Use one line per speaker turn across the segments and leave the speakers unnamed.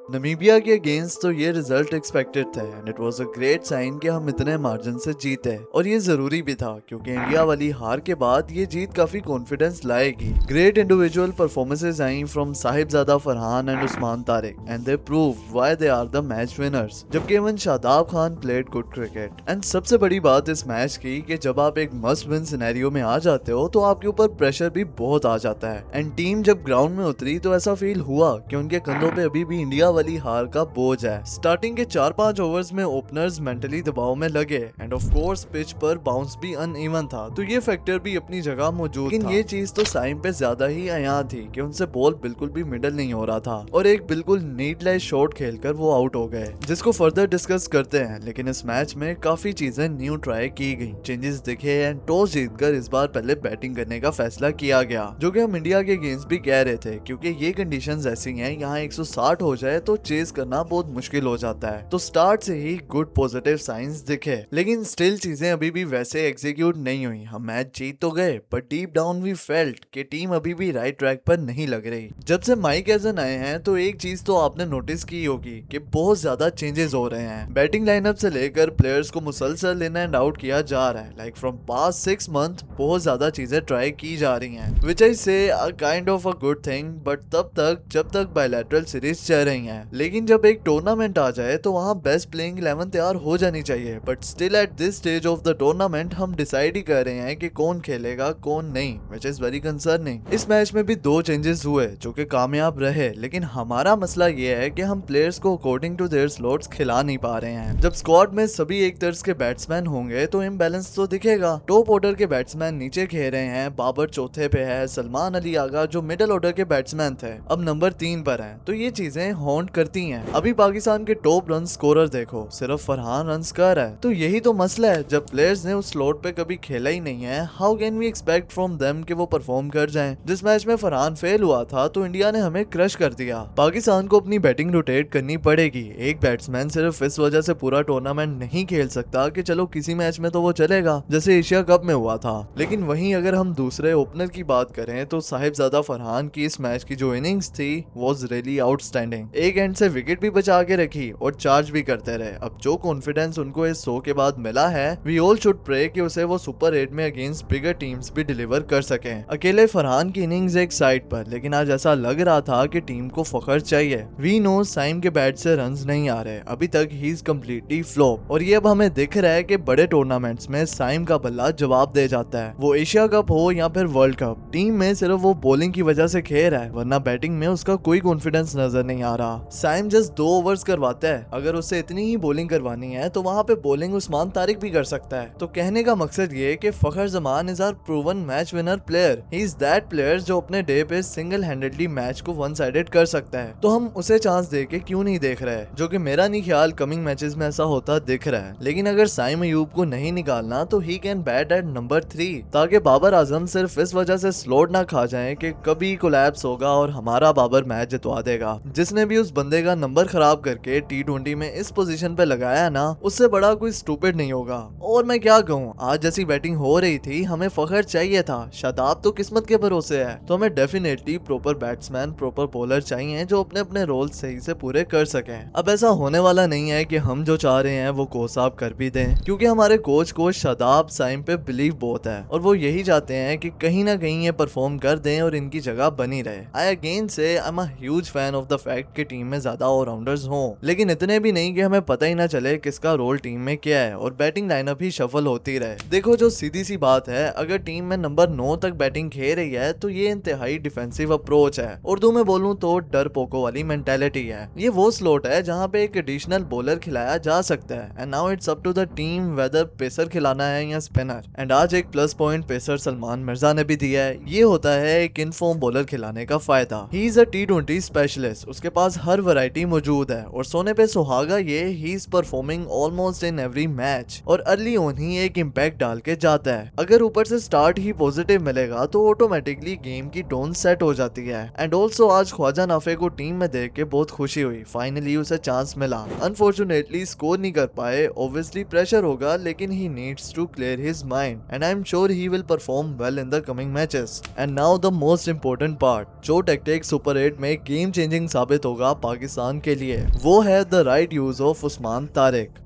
Namibia के against तो ये रिजल्ट एक्सपेक्टेड थे and it was a great sign कि हम इतने मार्जिन से जीते और ये जरूरी भी था क्योंकि इंडिया वाली हार के बाद ये जीत काफी कॉन्फिडेंस लाएगी। Great individual performances I from Sahibzada Farhan and Usman Tariq and they proved why they are the match winners, जबकि even Shadab Khan played good cricket. And सबसे बड़ी बात इस मैच की कि जब आप एक मस्ट विन सिनेरियो में आ जाते हो तो आपके ऊपर प्रेशर भी बहुत आ जाता है। एंड टीम जब ग्राउंड में उतरी तो ऐसा फील हुआ कि उनके कंधों पे अभी भी इंडिया वाली हार का बोझ है। स्टार्टिंग के 4-5 ओवर्स में ओपनर्स मेंटली दबाव में लगे एंड ऑफ कोर्स पिच पर बाउंस भी अनइवन था, तो ये फैक्टर भी अपनी जगह मौजूद था। लेकिन ये चीज तो साइम पे ज्यादा ही अयां थी कि उनसे बॉल बिल्कुल भी मिडल नहीं हो रहा था और एक बिल्कुल नीडलेस शॉट खेलकर वो आउट हो गए, जिसको फर्दर डिस्कस करते हैं। लेकिन इस मैच में काफी चीजें न्यू ट्राई की गई, चेंजेस दिखे एंड टॉस जीतकर इस बार पहले बैटिंग करने का फैसला किया गया, जो कि हम इंडिया के अगेंस्ट भी कह रहे थे क्योंकि ये कंडीशंस ऐसी हैं, यहाँ 160 हो जाए तो चेज करना बहुत मुश्किल हो जाता है। तो स्टार्ट से ही गुड पॉजिटिव साइंस दिखे, लेकिन स्टिल चीजें अभी भी वैसे एग्जीक्यूट नहीं हुई। हम मैच जीत तो गए पर डीप डाउन वी फेल्ट कि टीम अभी भी राइट ट्रैक पर नहीं लग रही। जब से माइक एजन आए हैं तो एक चीज तो आपने नोटिस की होगी कि बहुत ज्यादा चेंजेस हो रहे हैं। बैटिंग लाइनअप से लेकर प्लेयर्स को मुसलसल इन एंड आउट किया जा रहा है। लाइक फ्रॉम पास्ट 6 मंथ बहुत ज्यादा चीजें ट्राई की जा रही हैं, विच आई से kind of a good thing, but तब तक जब तक बायलैटरल सीरीज चल रही हैं। लेकिन जब एक टूर्नामेंट आ जाए तो वहाँ बेस्ट प्लेइंग 11 तैयार हो जानी चाहिए, but still at this stage of the tournament हम डिसाइड ही कर रहे हैं कि कौन खेलेगा कौन नहीं, विच इज वेरी कंसर्निंग। इस मैच में भी 2 चेंजेस हुए जो कि कामयाब रहे, लेकिन हमारा मसला ये है कि हम प्लेयर्स को अकॉर्डिंग टू देयर स्लॉट्स खिला नहीं पा रहे हैं। जब स्क्वाड में सभी एक तर्ज के बैट्समैन होंगे तो इम्बैलेंस तो दिखेगा। टॉप ऑर्डर के बैट्समैन नीचे खेल रहे हैं, बाबर चौथे पे है, सलमान अली आगा जो मिडिल ऑर्डर के बैट्समैन थे अब नंबर 3 पर हैं, तो ये चीजें हॉन्ट करती हैं। अभी पाकिस्तान के टॉप रन स्कोरर देखो, सिर्फ फरहान रन कर है, तो यही तो मसला है। जब प्लेयर्स ने उस स्लॉट पे कभी खेला ही नहीं है, how can we expect from them कि वो परफॉर्म कर जाएं। जिस मैच में फरहान फेल हुआ था तो इंडिया ने हमें क्रश कर दिया। पाकिस्तान को अपनी बैटिंग रोटेट करनी पड़ेगी। एक बैट्समैन सिर्फ इस वजह से पूरा टूर्नामेंट नहीं खेल सकता कि चलो किसी मैच में तो वो चलेगा, जैसे एशिया कप में हुआ था। लेकिन वहीं अगर हम दूसरे ओपनर की बात करें तो साहिबजादा फरहान की इस मैच की जो इनिंग्स थी वाज रियली आउटस्टैंडिंग। एक एंड से विकेट भी बचा के रखी और चार्ज भी करते रहे। अब जो कॉन्फिडेंस उनको इस शो के बाद मिला है, वी ऑल शुड प्रे कि उसे वो सुपर 8 में अगेंस्ट बिगर टीम्स भी डिलीवर कर सकें। अकेले फरहान की इनिंग्स एक साइड पर, लेकिन आज ऐसा लग रहा था कि टीम को फखर चाहिए। वी नो साइम के बैट से रन्स नहीं आ रहे, अभी तक ही इज कम्प्लीटली फ्लॉप, और ये अब हमें दिख रहा है कि बड़े टूर्नामेंट्स में साइम का बल्ला जवाब दे जाता है, वो एशिया कप हो या फिर वर्ल्ड कप। टीम में सिर्फ वो बॉलिंग की वजह से खेल रहा है, वरना बैटिंग में उसका कोई कॉन्फिडेंस नजर नहीं आ रहा। साइम जस्ट 2 ओवर्स करवाता है, अगर उसे इतनी ही बॉलिंग करवानी है तो वहाँ पे बॉलिंग उस्मान तारिक भी कर सकता है। तो कहने का मकसद ये कि Fakhar Zaman is our proven match winner player. He is that player जो अपने डे पे सिंगल हैंडेडली मैच को वन साइडेड कर सकता है, तो हम उसे चांस दे के क्यों नहीं देख रहे, जो कि मेरा नहीं ख्याल कमिंग मैचेस में ऐसा होता दिख रहा है। लेकिन अगर साइम अयूब को नहीं निकालना तो he can bat at number 3, ताकि बाबर आजम सिर्फ इस वजह से स्लॉट ना खा जाए कि कभी कोलैप्स होगा और हमारा बाबर मैच जितवा देगा। जिसने भी उस बंदे का नंबर खराब करके T20 में इस पोजीशन पे लगाया ना, उससे बड़ा कोई स्टूपिड नहीं होगा। और मैं क्या कहूँ, आज जैसी बैटिंग हो रही थी हमें फखर चाहिए था। शादाब तो किस्मत के भरोसे है, तो हमें definitely proper batsman proper bowler चाहिए जो अपने अपने रोल सही से पूरे कर सकें। अब ऐसा होने वाला नहीं है कि हम जो चाह रहे हैं वो कोच साहब कर भी दें, क्योंकि हमारे कोच शादाब साइम पे बिलीव बहुत है और वो यही चाहते हैं कि कहीं ना कहीं ये परफॉर्म कर दें और इनकी जगह बनी रहे। आई अगेन से I am a huge fan of the fact कि टीम में ज्यादा ऑलराउंडर्स हों, लेकिन इतने भी नहीं कि हमें पता ही ना चले किसका रोल टीम में क्या है और बैटिंग लाइनअप ही शफल होती रहे। देखो जो सीधी सी बात है, अगर टीम में नंबर 9 तक बैटिंग खेल रही है तो ये इंतहाई डिफेंसिव अप्रोच है। उर्दू में बोलूं तो डर पोको वाली मेंटेलिटी है। ये वो स्लॉट है जहाँ पे एक एडिशनल बॉलर खिलाया जा सकता है, and now it's up to the team whether pacer खिलाना है या स्पिनर। एंड आज एक plus point pacer Salman Mirza ने भी दिया है, ये होता है एक इनफॉर्म बॉलर खिलाने का फायदा। He is a T20 specialist, उसके पास हर वैरायटी मौजूद है और सोने पे सुहागा ये he is performing almost in every match और अर्ली ऑन ही एक इम्पैक्ट डाल के जाता है। अगर ऊपर से स्टार्ट ही पॉजिटिव मिलेगा तो ऑटोमेटिकली गेम की टोन सेट हो जाती है। एंड ऑल्सो आज ख्वाजा नाफे को टीम में देख के बहुत खुशी हुई, फाइनली उसे चांस मिला। अनफॉर्चुनेटली स्कोर नहीं कर पाए, ऑब्वियसली प्रेशर होगा, लेकिन he needs to clear his mind and I am sure he will perform well in the coming matches. And now the most important part, जो टैक्टिक सुपर 8 में game changing साबित होगा पाकिस्तान के लिए, वो है the right use of Usman Tariq.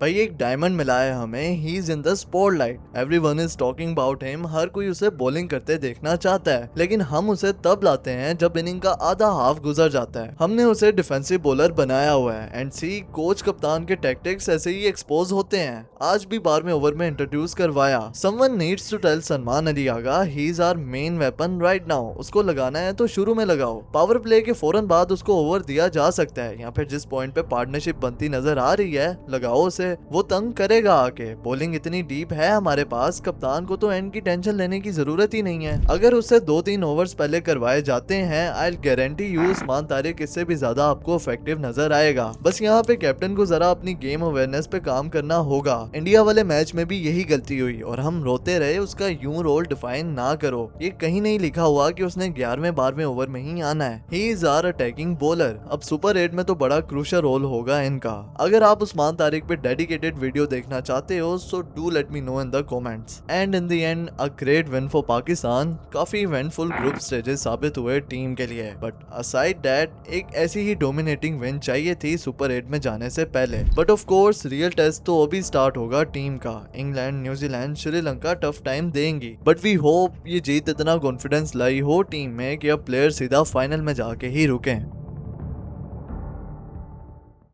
भाई एक डायमंड मिला है हमें, he is in the spotlight, everyone is talking about him, हर कोई उसे बॉलिंग करते देखना चाहता है, लेकिन हम उसे तब लाते हैं जब इनिंग का आधा हाफ गुजर जाता है। हमने उसे डिफेंसिव बॉलर बनाया हुआ है एंड सी कोच कप्तान के टैक्टिक्स ऐसे ही एक्सपोज होते हैं। आज भी 12वें ओवर में इंट्रोड्यूस करवाया। Someone needs to tell Salman Ali Agha he is our main weapon right now, उसको लगाना है तो शुरू में लगाओ, पावर प्ले के फौरन बाद उसको ओवर दिया जा सकता है, या फिर जिस पॉइंट पे पार्टनरशिप बनती नजर आ रही है लगाओ उसे, वो तंग करेगा आके। बॉलिंग इतनी डीप है हमारे पास, कप्तान को तो एंड की टेंशन लेने की जरूरत ही नहीं है। अगर उससे 2-3 ओवर्स पहले करवाए जाते हैं, I guarantee you Usman Tariq इससे भी ज्यादा आपको इफेक्टिव नजर आएगा। बस यहाँ पे कैप्टन को जरा अपनी गेम अवेयरनेस पे काम करना होगा। इंडिया वाले मैच में भी यही गलती हुई और हम रोते रहे उसका यूं रोल डिफाइन ना करो, ये कहीं नहीं लिखा हुआ कि उसने 11वें-12वें ओवर में ही आना है। He is our attacking bowler. अब सुपर 8 में तो बड़ा क्रूशियल रोल होगा इनका। अगर आप उस्मान तारिक पे डेडिकेटेड वीडियो देखना चाहते हो so do let me know in the comments. And in the end a great win for Pakistan. काफी इवेंटफुल ग्रुप स्टेजेस साबित हुए टीम के लिए, बट असाइड दैट एक ऐसी ही डोमिनेटिंग विन चाहिए थी सुपर 8 में जाने से पहले। But of course real test तो अभी स्टार्ट होगा टीम का। England, New Zealand, Sri Lanka tough time देंगी, बट वी होप ये जीत इतना कॉन्फिडेंस लाई हो टीम में कि अब प्लेयर सीधा फाइनल में जाके ही रुकें।